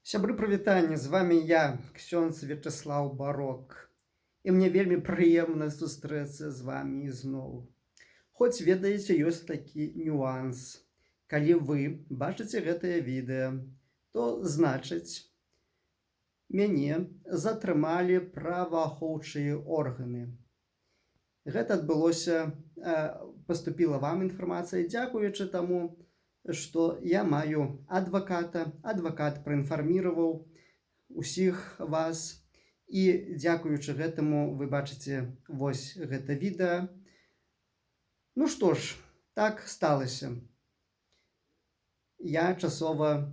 Сябры прывітання, з вами я, ксёндз Вячеслаў Барок. І мне вельмі прыемна сустрэцца з вами ізноў. Хоць ведаеце, ёсць такі нюанс. Калі вы бачыце гэтае відэа, то значыць, мяне затрымалі праваахоўчыя органы. Гэта адбылося, паступіла вам інфармацыя дзякуючы таму, што я маю адваката. Адвакат праінфарміраваў усіх вас. І дзякуючы гэтаму вы бачыце вось гэта відэа. Ну што ж, так сталася. Я часова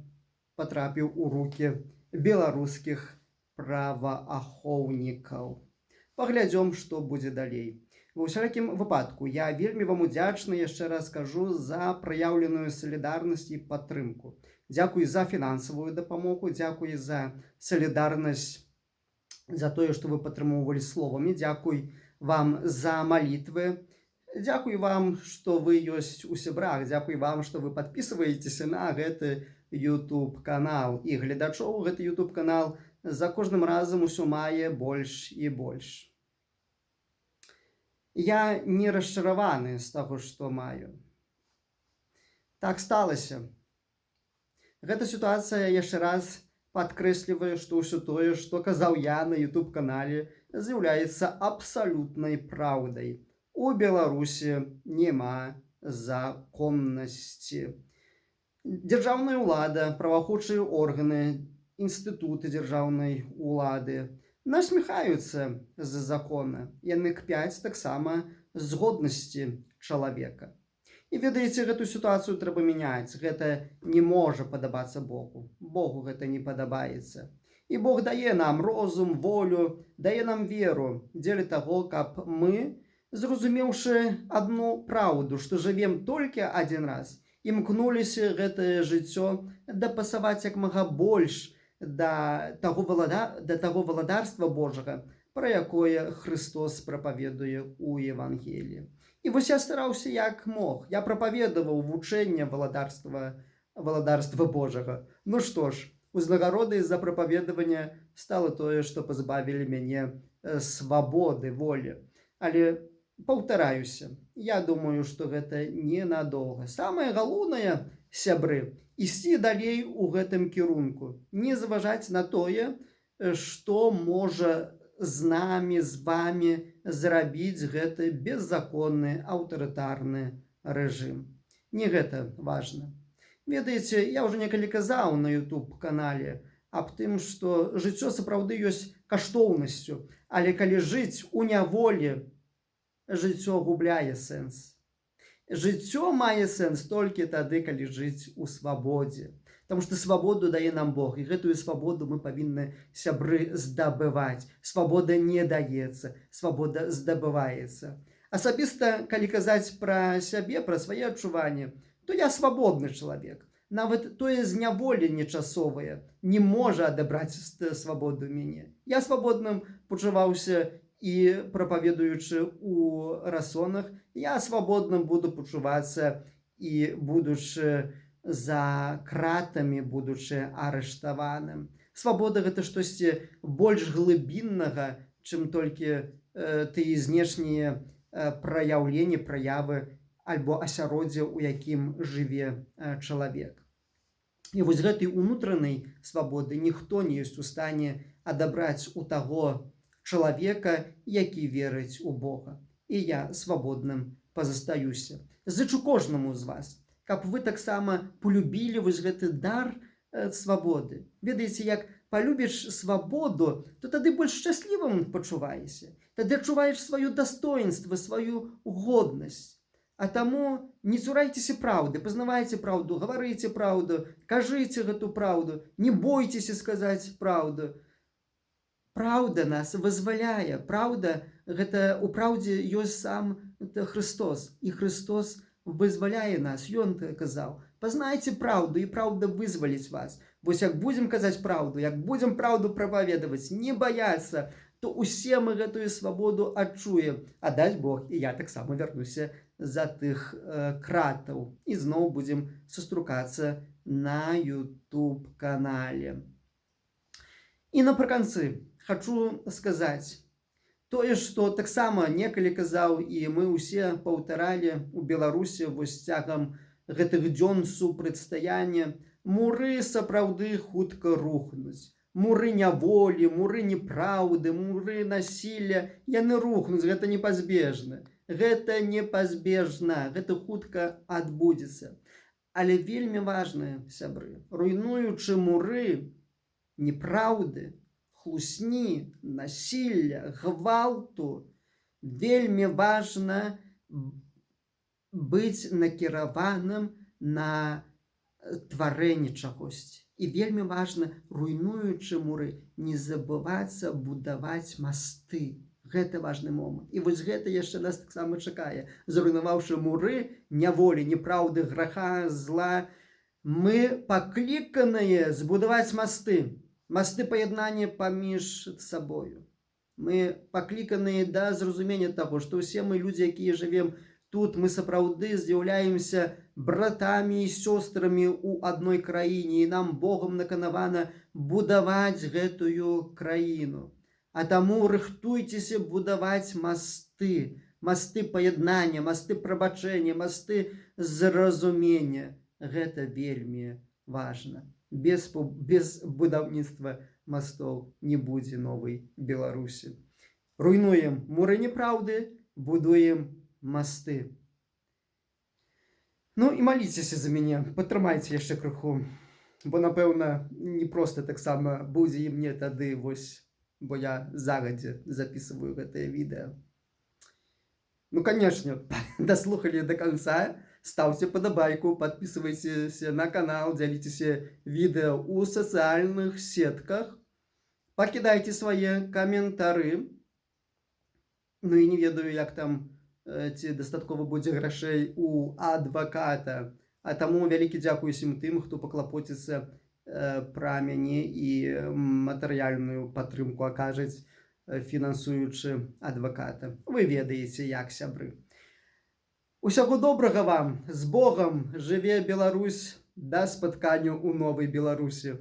патрапіў у рукі беларускіх праваахоўнікаў. Паглядзём, што будзе далей. Ва ўсякім выпадку, я вельмі вам удзячны, яшчэ раз кажу, за праяўленую салідарнасць і падтрымку. Дзякуй за фінансавую дапамогу, дзякуй за салідарнасць, за тое, што вы падтрымоўвалі словамі, дзякуй вам за малітвы, дзякуй вам, што вы ёсць у сябрах, дзякуй вам, што вы падпісваецеся на гэты YouTube канал. І гледачоў гэты YouTube канал за кожным разам усё мае больш і больш. Я не расчараваны з таго, што маю. Так сталася. Гэта сітуацыя яшчэ раз падкрэслівае, што ўсё тое, што казаў я на YouTube канале, з'яўляецца абсалютнай праўдай. У Беларусі няма законнасці. Дзяржаўная ўлада, праваахоўчыя органы, інстытуты дзяржаўнай улады насміхаюцца з закона. Яны кпяць таксама з годнасці чалавека. І ведаеце, гэту сітуацыю трэба мяняць. Гэта не можа падабацца Богу. Богу гэта не падабаецца. І Бог дае нам розум, волю, дае нам веру дзеля таго, каб мы, зразумеўшы адну праўду, што жывем толькі адзін раз, імкнуліся гэтае жыццё дапасаваць як мага больш да таго валадарства Божага, пра якое Христос прапаведуе ў Евангеліі. І вось я стараўся як мог. Я прапаведаваў вучэнне валадарства Божага. Ну што ж, узнагародай за прапаведаванне стала тое, што пазбавілі мяне свабоды, волі. Але паўтараюся, я думаю, што гэта ненадоўга. Самае галоўнае, сябры, ісці далей у гэтым кірунку. Не заважаць на тое, што можа з намі, з вамі зрабіць гэты беззаконны аўтарытарны рэжым. Не гэта важна. Ведаеце, я ўжо некалі казаў на YouTube канале аб тым, што жыццё сапраўды ёсць каштоўнасцю, але калі жыць у няволі, жыццё губляе сэнс. Жыццё мае сэнс толькі тады, калі жыць у свабодзе. Таму што свабоду дае нам Бог, і гэтую свабоду мы павінны, сябры, здабываць. Свабода не даецца, свабода здабываецца. Асабіста, калі казаць пра сябе, пра свае адчуванні, то я свабодны чалавек. Нават тое зняволенне часовае не можа адабраць свабоду мяне. Я свабодным пачуваўся і прапаведуючы ў расонах, я свабодным буду пачувацца і будучы за кратамі, будучы арыштаваным. Свабода гэта штосьці больш глыбіннага, чым толькі тыя знешнія праяўленні, праявы альбо асяроддзе, у якім жыве чалавек. І вось гэтай унутранай свабоды ніхто не ёсць у стане адабраць у таго чалавека, які верыць у Бога. І я свабодным пазастаюся. Зычу кожнаму з вас, каб вы таксама полюбілі вось гэты дар свабоды. Ведаеце, як полюбіш свабоду, то тады больш шчаслівым пачуваешся. Тады адчуваеш сваё дастоінства, сваю годнасць. А таму не цурайцеся праўды, пазнавайце праўду, гаварыце праўду, кажыце гэту праўду, не бойцеся сказаць праўду. Праўда нас вызваляе. Праўда, гэта у праўдзе ёсць сам Христос. І Христос вызваляе нас. Ён казаў: пазнайце праўду, і праўда вызваліць вас. Вось як будзем казаць праўду, як будзем праўду прапаведаваць, не баяцца, то усе мы гэтую свабоду адчуем. А даць Бог, і я таксама вярнуся за тых кратаў. І зноў будзем сустракацца на YouTube канале. І напрыканцы хачу сказаць тое, што таксама некалі казаў, і мы ўсе паўтаралі ў Беларусі вось цягам гэтых дзён супрацьстаяння: муры сапраўды хутка рухнуць. Муры няволі, муры непраўды, муры насілля, яны рухнуць, гэта непазбежна. Гэта непазбежна, гэта хутка адбудзецца. Але вельмі важна, сябры, руйнуючы муры непраўды, хлусні, насілля, гвалту, вельмі важна быць накіраваным на тварэнне чагосьці. І вельмі важна, руйнуючы муры, не забывацца будаваць масты. Гэта важны момант. І вось гэта яшчэ нас таксама чакае. Зруйнаваўшы муры няволі, непраўды, граха, зла, мы пакліканыя збудаваць масты. Масты паяднання паміж сабою. Мы пакліканыя да зразумення таго, што ўсе мы людзі, якія жывем тут, мы сапраўды з'яўляемся братамі і сёстрамі ў адной краіне, і нам Богам наканавана будаваць гэтую краіну. А таму рыхтуйцеся будаваць масты, масты паяднання, масты прабачэння, масты зразумення. Гэта вельмі важна. Без будаўніцтва мастоў не будзе новай Беларусі. Руйнуем муры непраўды, будуем масты. Ну і маліцеся за мяне, падтрымайце яшчэ крыху, бо, напэўна, не проста таксама будзе і мне тады, вось, бо я загадзя записываю гэтае відэа. Ну, конечно, дослухали до конца. Ставьте подобайку, подписывайтесь на канал, делитесь видео у социальных сетках, покидайте свои комментары. Ну і не ведаю, як там ці дастаткова будзе грошей у адваката. А таму вялікі дзякуй усім тым, хто паклапоціцца пра мяне і матэрыяльную падтрымку акажаць, фінансуючы адваката. Вы ведаеце, як, сябры. Усяго добрага вам, з Богам, жыве Беларусь, да спаткання ў новай Беларусі.